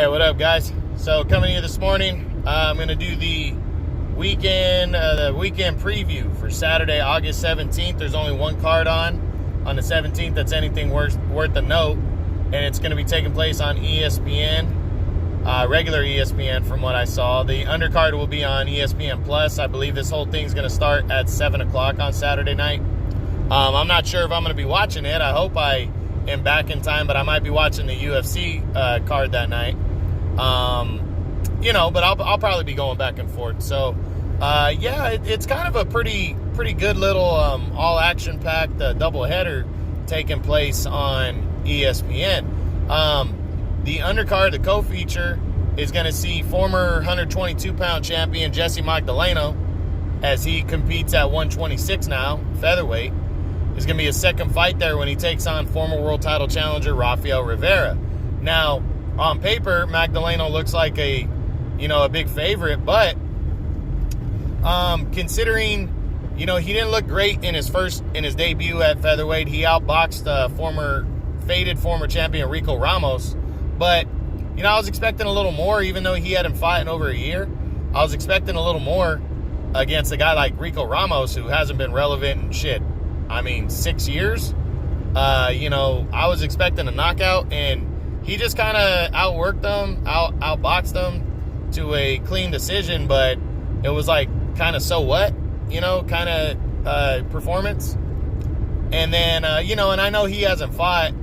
Hey, what up, guys? So coming to you this morning, I'm going to do the weekend preview for Saturday, August 17th. There's only one card on the 17th that's anything worth a note, and it's going to be taking place on ESPN, regular ESPN from what I saw. The undercard will be on ESPN Plus. I believe this whole thing's going to start at 7 o'clock on Saturday night. I'm not sure if I'm going to be watching it. I hope I am back in time, but I might be watching the UFC card that night. But I'll probably be going back and forth. So, it's kind of a pretty good little all-action-packed doubleheader taking place on ESPN. The undercard, the co-feature, is going to see former 122-pound champion Jesse Magdaleno, as he competes at 126 now, featherweight. There's going to be a second fight there when he takes on former world title challenger Rafael Rivera. Now, on paper, Magdaleno looks like a big favorite, but considering, he didn't look great in his debut at featherweight. He outboxed former champion Rico Ramos, but I was expecting a little more, even though he hadn't fought in over a year. I was expecting a little more against a guy like Rico Ramos, who hasn't been relevant in 6 years. I was expecting a knockout, and he just kind of outworked them, outboxed them to a clean decision, but it was like kind of so what, performance. And then, and I know he hasn't fought.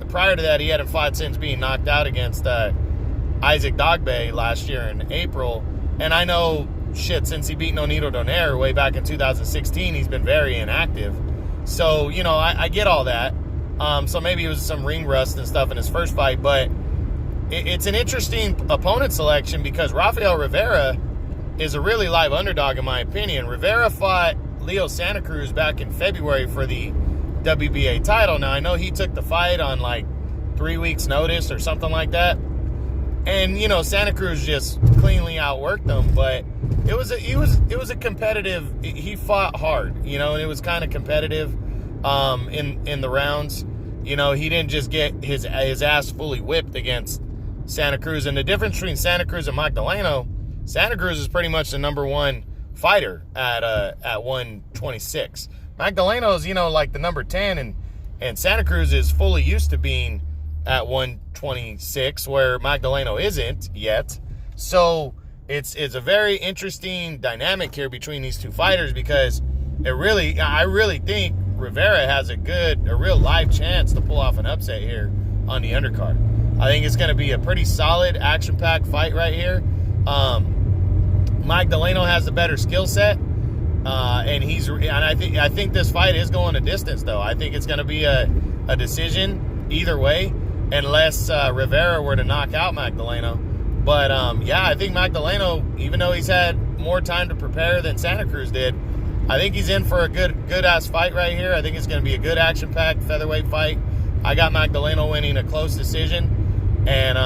Prior to that, he hadn't fought since being knocked out against Isaac Dogboe last year in April. And I know, since he beat Nonito Donaire way back in 2016, he's been very inactive. So, I get all that. So maybe it was some ring rust and stuff in his first fight, but it's an interesting opponent selection because Rafael Rivera is a really live underdog in my opinion. Rivera fought Leo Santa Cruz back in February for the WBA title. Now, I know he took the fight on 3 weeks notice or something like that. And, Santa Cruz just cleanly outworked him, but it was a competitive, he fought hard, and it was kind of competitive in the rounds. He didn't just get his ass fully whipped against Santa Cruz. And the difference between Santa Cruz and Magdaleno, Santa Cruz is pretty much the number one fighter at 126. Magdaleno is, the number 10, and Santa Cruz is fully used to being at 126, where Magdaleno isn't yet. So it's a very interesting dynamic here between these two fighters, because I really think Rivera has a real live chance to pull off an upset here on the undercard. I think it's going to be a pretty solid, action-packed fight right here. Magdaleno has the better skill set, and I think this fight is going a distance, though. I think it's going to be a decision either way, unless Rivera were to knock out Magdaleno. But I think Magdaleno, even though he's had more time to prepare than Santa Cruz did, I think he's in for a good-ass fight right here. I think it's going to be a good action-packed featherweight fight. I got Magdaleno winning a close decision and,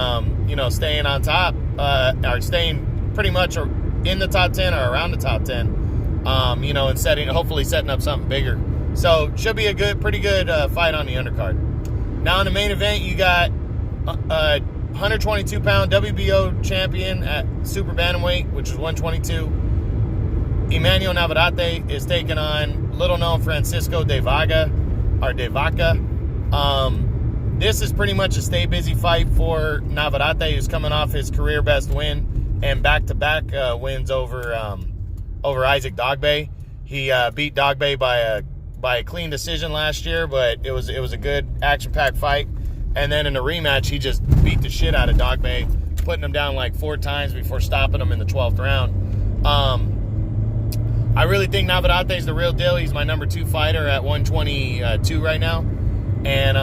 staying on top, or staying pretty much in the top 10 or around the top 10, and hopefully setting up something bigger. So, should be a pretty good fight on the undercard. Now, in the main event, you got 122-pound WBO champion at super bantamweight, which is 122. Emmanuel Navarrete is taking on little-known Francisco de Vaca. This is pretty much a stay-busy fight for Navarrete, who's coming off his career-best win and back-to-back wins over Isaac Dogboe. He beat Dogboe by a clean decision last year, but it was a good action-packed fight. And then in the rematch, he just beat the shit out of Dogboe, putting him down 4 times before stopping him in the 12th round. I really think Navarrete's the real deal. He's my number 2 fighter at 122 right now. And,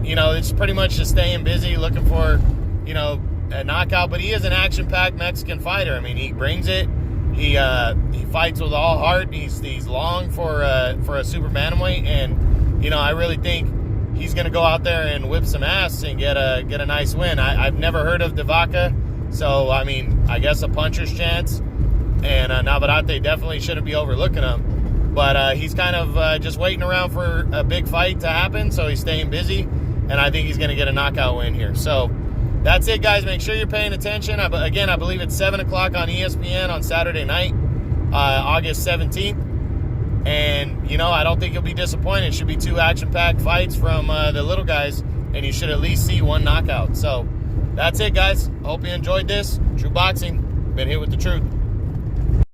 it's pretty much just staying busy, looking for, a knockout. But he is an action-packed Mexican fighter. I mean, he brings it. He fights with all heart. He's long for a super bantamweight. And, I really think he's going to go out there and whip some ass and get a nice win. I've never heard of de Vaca. So, I guess a puncher's chance. And Navarrete definitely shouldn't be overlooking him. But he's kind of just waiting around for a big fight to happen, so he's staying busy. And I think he's going to get a knockout win here. So, That's it, guys. Make sure you're paying attention. Again, I believe it's 7 o'clock on ESPN on Saturday night, August 17th. And, I don't think you'll be disappointed. It should be 2 action-packed fights from the little guys, and you should at least see 1 knockout. So that's it, guys. I hope you enjoyed this. True Boxing. Been here with the truth.